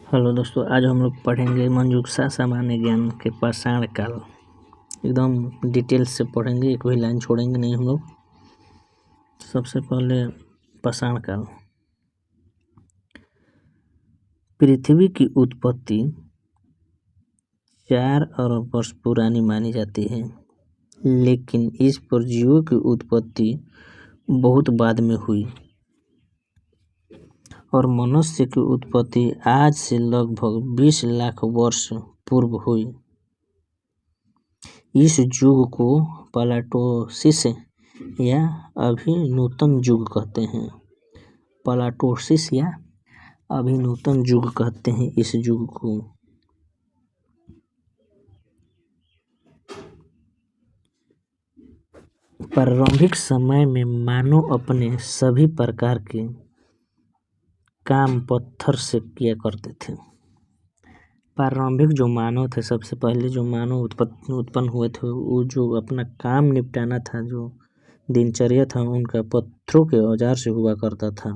Hello दोस्तों, आज हम लोग पढ़ेंगे मंजूषा सामान्य ज्ञान के पाषाण काल। एकदम डिटेल्स से पढ़ेंगे, एक भी लाइन छोड़ेंगे नहीं हम लोग। सबसे पहले पाषाण काल। पृथ्वी की उत्पत्ति 4 अरब वर्ष पुरानी मानी जाती है, लेकिन इस पर जीवों की उत्पत्ति बहुत बाद में हुई और मनुष्य की उत्पत्ति आज से लगभग 20 लाख वर्ष पूर्व हुई। इस युग को प्लाटोसिस या अभिनूतन युग कहते हैं। प्लाटोसिस या अभिनूतन युग कहते हैं इस युग को। प्रारंभिक समय में मानव अपने सभी प्रकार के काम पत्थर से किया करते थे। प्रारंभिक जो मानव थे, सबसे पहले जो मानव उत्पन्न हुए थे, वो जो अपना काम निपटाना था, जो दिनचर्या था, उनका पत्थरों के औजार से हुआ करता था।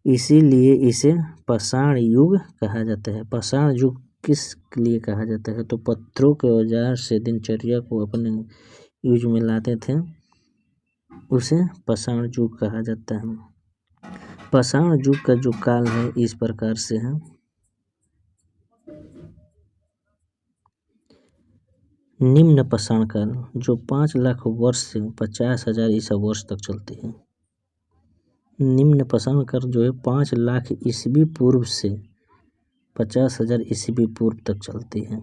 इसीलिए इसे पाषाण युग कहा जाता है। पाषाण युग किस लिए कहा जाता है? तो पत्थरों के औजार से दिनचर्या को अपने यूज में लाते थे, उसे पाषाण युग कहा जाता है। पाषाण युग का जो काल है इस प्रकार से है। निम्न पाषाण काल, जो 5 लाख वर्ष से 50,000 ईसा वर्ष तक चलती है। निम्न पाषाण काल जो है 5 लाख ईस्वी पूर्व से 50,000 ईस्वी पूर्व तक चलती है।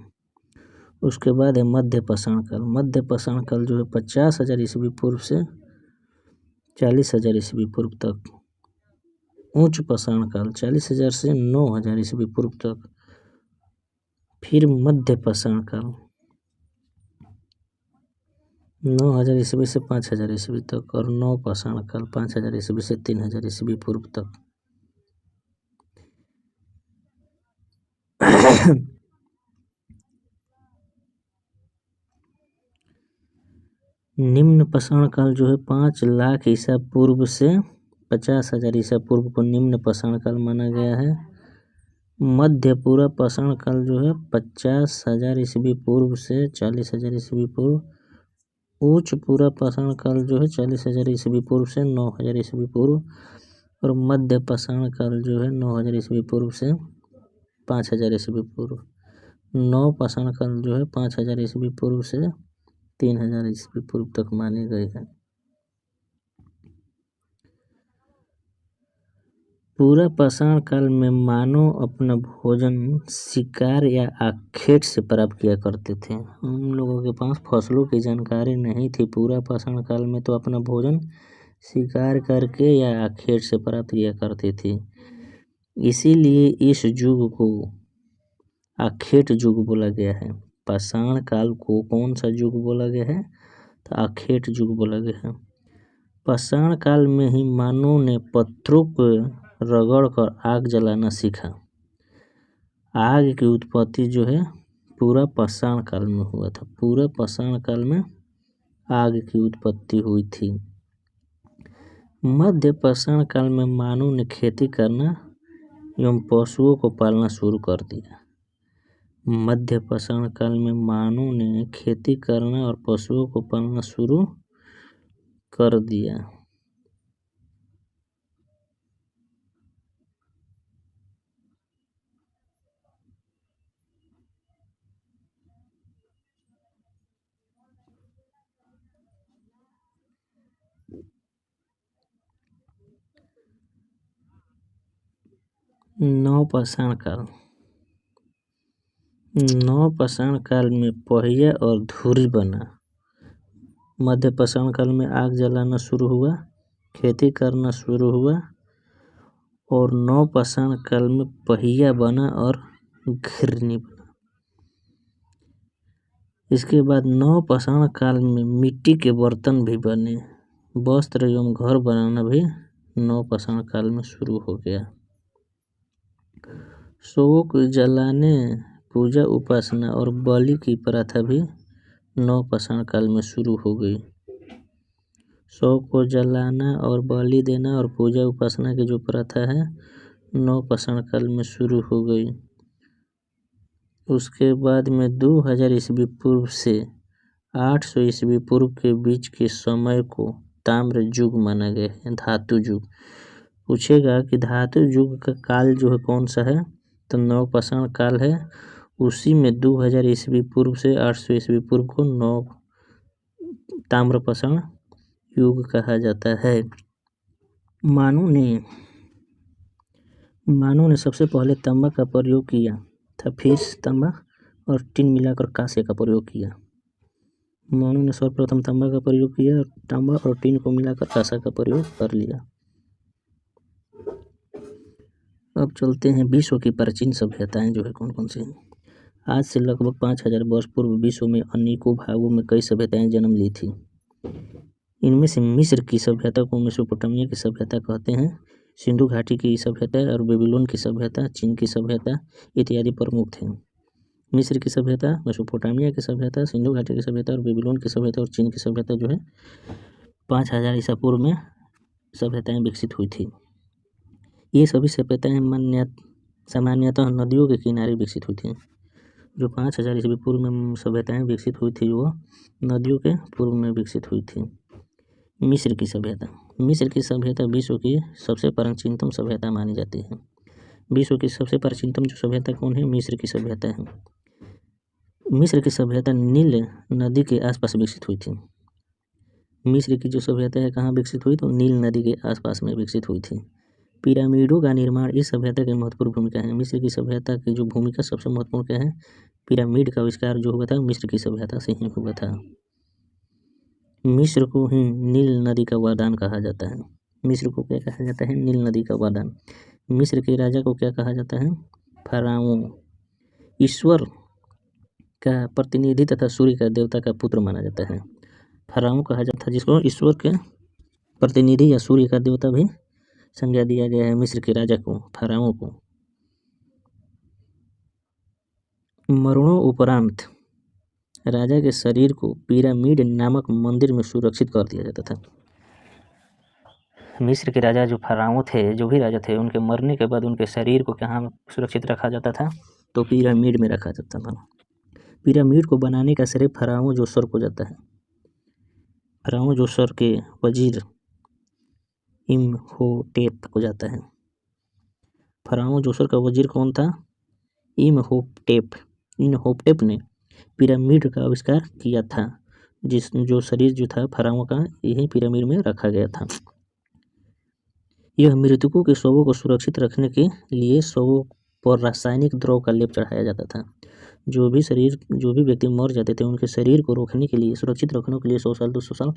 उसके बाद है मध्य पाषाण काल। मध्य पाषाण काल जो है 50,000 ईस्वी पूर्व से 40,000 ईस्वी पूर्व तक। उच्च पाषाण काल 40,000 से 9,000 ईस्वी पूर्व तक। फिर मध्य पाषाण काल 9,000 ईस्वी से 5,000 ईस्वी तक, और नव पाषाण काल 5,000 ईस्वी से 3,000 ईस्वी पूर्व तक। निम्न पाषाण काल जो है 5 लाख ईसा पूर्व से 50,000 ईसा पूर्व को निम्न पाषाण काल माना गया है। मध्य पूरा पाषाण काल जो है 50,000 ईस्वी पूर्व से 40,000 ईस्वी पूर्व। उच्च पूरा पाषाण काल जो है 40,000 ईस्वी पूर्व से 9,000 ईस्वी पूर्व, और मध्य पाषाण काल जो है 9,000 ईस्वी पूर्व से 5,000 ईस्वी पूर्व। नव पाषाण काल जो है 5,000 ईस्वी पूर्व से 3,000 ईस्वी पूर्व तक माने गए हैं। पूरा पाषाण काल में मानव अपना भोजन शिकार या आखेट से प्राप्त किया करते थे। उन लोगों के पास फसलों की जानकारी नहीं थी। पूरा पाषाण काल में तो अपना भोजन शिकार करके या आखेट से प्राप्त किया करती थी। इसीलिए इस युग को आखेट युग बोला गया है। पाषाण काल को कौन सा युग बोला गया है? तो आखेट युग बोला गया है। पाषाण काल में ही मानव ने पत्थरों को रगड़कर आग जलाना सीखा। आग की उत्पत्ति जो है पूरा पाषाण काल में हुआ था। पूरा पाषाण काल में आग की उत्पत्ति हुई थी। मध्य पाषाण काल में मानव ने खेती करना एवं पशुओं को पालना शुरू कर दिया। मध्य पाषाण काल में मानव ने खेती करना और पशुओं को पालना शुरू कर दिया। नव पाषाण काल। नव पाषाण काल में पहिया और धुरी बना। मध्य पाषाण काल में आग जलाना शुरू हुआ, खेती करना शुरू हुआ, और नव पाषाण काल में पहिया बना और घिरनी बना। इसके बाद नव पाषाण काल में मिट्टी के बर्तन भी बने। वस्त्र एवं घर बनाना भी नव पाषाण काल में शुरू हो गया। शवों को जलाने, पूजा उपासना और बलि की प्रथा भी नव पाषाण काल में शुरू हो गई। शव को जलाना और बलि देना और पूजा उपासना की जो प्रथा है नवपाषाण काल में शुरू हो गई। उसके बाद में 2000 ईस्वी पूर्व से 800 ईस्वी पूर्व के बीच के समय को ताम्र युग माना गया है। धातु युग पूछेगा कि धातु युग का काल जो है कौन सा है, तो नवपाषाण काल है। उसी में 2000 ईस्वी पूर्व से 800 ईस्वी पूर्व को नव ताम्रपाषाण युग कहा जाता है। मानव ने सबसे पहले तांबा का प्रयोग किया था, फिर तांबा और टिन मिलाकर कांस्य का प्रयोग किया। मानव ने सर्वप्रथम तांबा का प्रयोग किया और तांबा और टिन को मिलाकर कांस्य का प्रयोग कर लिया। अब चलते हैं विश्व की प्राचीन सभ्यताएं जो है कौन कौन सी हैं। आज से लगभग 5000 वर्ष पूर्व विश्व में अनेकों भागों में कई सभ्यताएं जन्म ली थी। इनमें से मिस्र की सभ्यता को मेसोपोटामिया की सभ्यता कहते हैं। सिंधु घाटी की सभ्यता और बेबीलोन की सभ्यता, चीन की सभ्यता इत्यादि प्रमुख थे। मिस्र की सभ्यता, मेसोपोटामिया की सभ्यता, सिंधु घाटी की सभ्यता और बेबीलोन की सभ्यता और चीन की सभ्यता जो है 5000 ईसा पूर्व में सभ्यताएं विकसित हुई थी। ये सभी सभ्यताएं सामान्यतः नदियों के किनारे विकसित हुई थी। जो 5000 ईस्वी पूर्व में सभ्यताएं विकसित हुई थी वो नदियों के पूर्व में विकसित हुई थी। मिस्र की सभ्यता विश्व की सबसे प्राचीनतम सभ्यता मानी जाती है। विश्व की सबसे प्राचीनतम जो सभ्यता कौन है, मिस्र की सभ्यता है। मिस्र की सभ्यता नील नदी के आसपास विकसित हुई थी। मिस्र की जो सभ्यता है कहाँ विकसित हुई, तो नील नदी के आसपास में विकसित हुई थी। पिरामिडों का निर्माण इस सभ्यता की महत्वपूर्ण भूमिका है। मिस्र की सभ्यता की जो भूमिका सबसे महत्वपूर्ण क्या है, पिरामिड का आविष्कार जो हुआ था मिस्र की सभ्यता से ही हुआ था। मिस्र को ही नील नदी का वरदान कहा जाता है। मिस्र को क्या कहा जाता है, नील नदी का वरदान। मिस्र के राजा को क्या कहा जाता है, फराओ। ईश्वर का प्रतिनिधि तथा सूर्य का देवता का पुत्र माना जाता है। फराओ कहा जाता है जिसको ईश्वर के प्रतिनिधि या सूर्य का देवता भी संज्ञा दिया गया है मिस्र के राजा को, फराओ को। मरणों उपरांत राजा के शरीर को पिरामिड नामक मंदिर में सुरक्षित कर दिया जाता था। मिस्र के राजा जो फराओ थे, जो भी राजा थे, उनके मरने के बाद उनके शरीर को कहाँ सुरक्षित रखा जाता था, तो पिरामिड में रखा जाता था। पिरामिड को बनाने का श्रेय फराओ जोसर को जाता है। फराओ जोसर के वजीर इम्होटेप को जाता है। फराओ जोसर का वजीर कौन था, इम्होटेप ने पिरामिड का आविष्कार किया था। जो शरीर जो था फराओ का, यही पिरामिड में रखा गया था। यह मृतकों के शवों को सुरक्षित रखने के लिए शवों पर रासायनिक द्रव का लेप चढ़ाया जाता था। जो भी व्यक्ति मर जाते थे उनके शरीर को रोकने के लिए, सुरक्षित रखने के लिए 100 साल 200 साल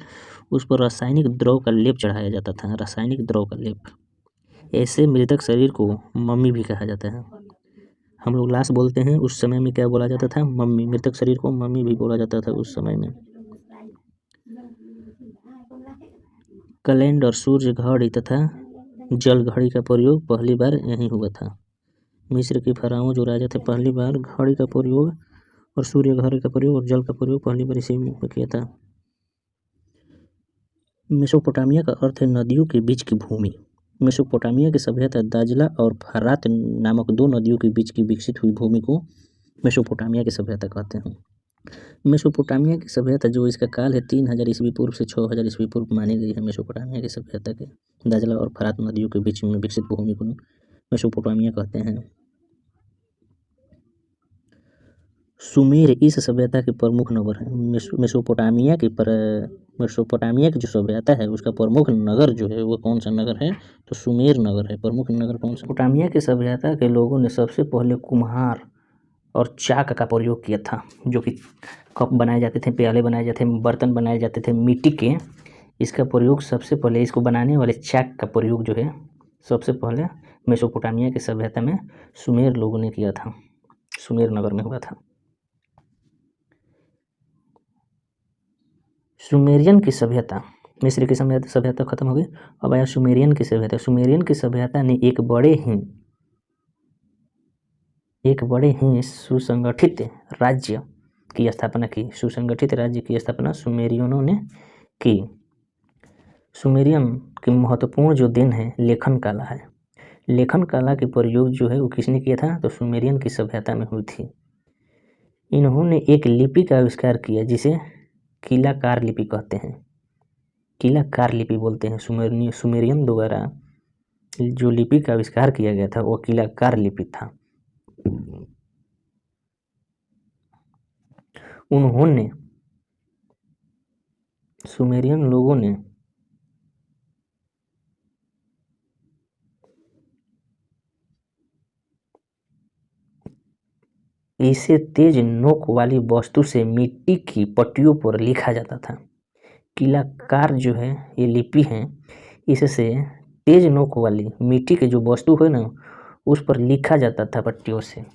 उस पर रासायनिक द्रव का लेप चढ़ाया जाता था। रासायनिक द्रव का लेप। ऐसे मृतक शरीर को मम्मी भी कहा जाता है। हम लोग लाश बोलते हैं, उस समय में क्या बोला जाता था, मम्मी। मृतक शरीर को मम्मी भी बोला जाता था उस समय में। कैलेंडर, सूर्य घड़ी तथा जल घड़ी का प्रयोग पहली बार यहीं हुआ था। मिस्र के फराओ जो राजा थे, पहली बार घड़ी का प्रयोग और सूर्य घड़ी का प्रयोग और जल का प्रयोग पहली बार इसी में किया था। मेसोपोटामिया का अर्थ है नदियों के बीच की भूमि। मेसोपोटामिया की सभ्यता दाजला और फरात नामक 2 नदियों के बीच की विकसित हुई भूमि को मेसोपोटामिया की सभ्यता कहते हैं। मेसोपोटामिया की सभ्यता जो इसका काल है 3000 ईस्वी पूर्व से 6000 ईस्वी पूर्व मानी गई है। मेसोपोटामिया की सभ्यता के दाजला और फरात नदियों के बीच में विकसित भूमि को मेसोपोटामिया कहते हैं। सुमेर इस सभ्यता के प्रमुख नगर है। मेसोपोटामिया की जो सभ्यता है उसका प्रमुख नगर जो है वो कौन सा नगर है, तो सुमेर नगर है। प्रमुख नगर कौन सा। मेसोपोटामिया की सभ्यता के लोगों ने सबसे पहले कुम्हार और चाक का प्रयोग किया था, जो कि कप बनाए जाते थे, प्याले बनाए जाते थे, बर्तन बनाए जाते थे मिट्टी के। इसका प्रयोग सबसे पहले, इसको बनाने वाले चाक का प्रयोग जो है सबसे पहले मेसोपोटामिया की सभ्यता में सुमेर लोगों ने किया था। सुमेर नगर में हुआ था। सुमेरियन की सभ्यता, मिस्र की सभ्यता खत्म हो गई। अब आया सुमेरियन की सभ्यता। सुमेरियन की सभ्यता ने एक बड़े ही सुसंगठित राज्य की स्थापना की। सुसंगठित राज्य की स्थापना सुमेरियनों ने की। सुमेरियन की महत्वपूर्ण जो दिन है लेखन कला है। लेखन कला के प्रयोग जो है वो किसने किया था, तो सुमेरियन की सभ्यता में हुई थी। इन्होंने एक लिपि का आविष्कार किया जिसे कीलाकार लिपि कहते हैं, कीलाकार लिपि बोलते हैं। सुमेरियन द्वारा जो लिपि का आविष्कार किया गया था वो कीलाकार लिपि था। उन्होंने सुमेरियन लोगों ने इसे तेज नोक वाली वस्तु से मिट्टी की पट्टियों पर लिखा जाता था। कीलाकार जो है ये लिपि है, इससे तेज नोक वाली मिट्टी के जो वस्तु है ना उस पर लिखा जाता था पट्टियों से।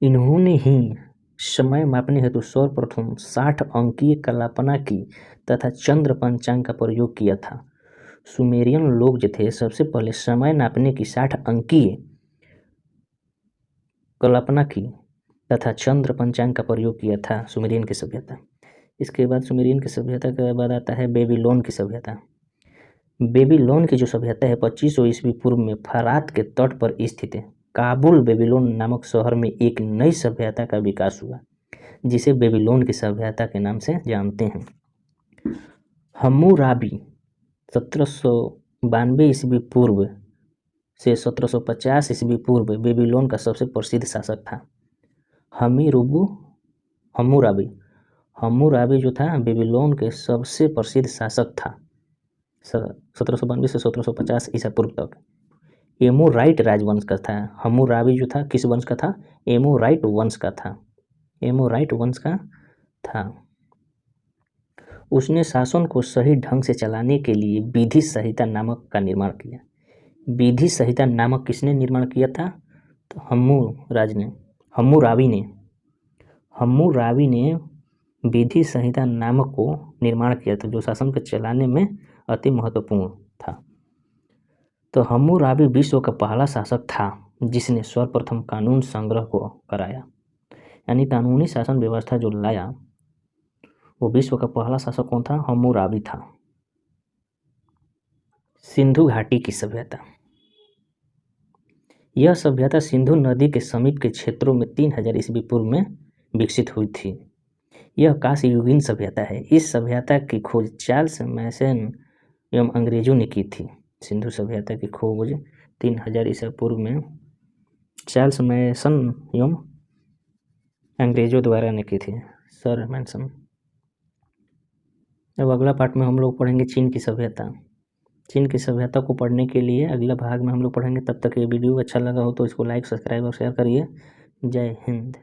इन्होंने ही समय मापने हेतु सर्वप्रथम 60 अंकीय कल्पना की तथा चंद्र पंचांग का प्रयोग किया था। सुमेरियन लोग जो थे सबसे पहले समय नापने की 60 अंकीय कल्पना की तथा चंद्र पंचांग का प्रयोग किया था सुमेरियन की सभ्यता। इसके बाद सुमेरियन की सभ्यता के बाद आता है बेबीलोन की सभ्यता। बेबीलोन की जो सभ्यता है 2500 ईस्वी पूर्व में फरात के तट पर स्थित है। काबुल बेबीलोन नामक शहर में एक नई सभ्यता का विकास हुआ जिसे बेबीलोन की सभ्यता के नाम से जानते हैं। हम्मुराबी 1792 ईस्वी पूर्व से 1750 ईस्वी पूर्व बेबीलोन का सबसे प्रसिद्ध शासक था। हम्मुराबी हम्मुराबी जो था बेबीलोन के सबसे प्रसिद्ध शासक था 1792 से 1750 ईसा पूर्व तक। एमोराइट राजवंश का था। हम्मुराबी जो था किस वंश का था, एमोराइट वंश का था, एमोराइट वंश का था। उसने शासन को सही ढंग से चलाने के लिए विधि संहिता नामक का निर्माण किया। विधि संहिता नामक किसने निर्माण किया था, तो हम्मुराबी ने विधि संहिता नामक को निर्माण किया था जो शासन को चलाने में अति महत्वपूर्ण था। तो हम्मुराबी विश्व का पहला शासक था जिसने सर्वप्रथम कानून संग्रह को कराया, यानी कानूनी शासन व्यवस्था जो लाया वो विश्व का पहला शासक कौन था, हम्मुराबी था। सिंधु घाटी की सभ्यता। यह सभ्यता सिंधु नदी के समीप के क्षेत्रों में 3000 ईस्वी पूर्व में विकसित हुई थी। यह कांस्य युगीन सभ्यता है। इस सभ्यता की खोज चार्ल्स मैसन एवं अंग्रेजों ने की थी। सिंधु सभ्यता की खोज 3000 ईसा पूर्व में चार्ल्स मैसन एवं अंग्रेजों द्वारा ने की थी, सर मैसन। अब अगला पार्ट में हम लोग पढ़ेंगे चीन की सभ्यता। चीन की सभ्यता को पढ़ने के लिए अगला भाग में हम लोग पढ़ेंगे। तब तक ये वीडियो अच्छा लगा हो तो इसको लाइक, सब्सक्राइब और शेयर करिए। जय हिंद।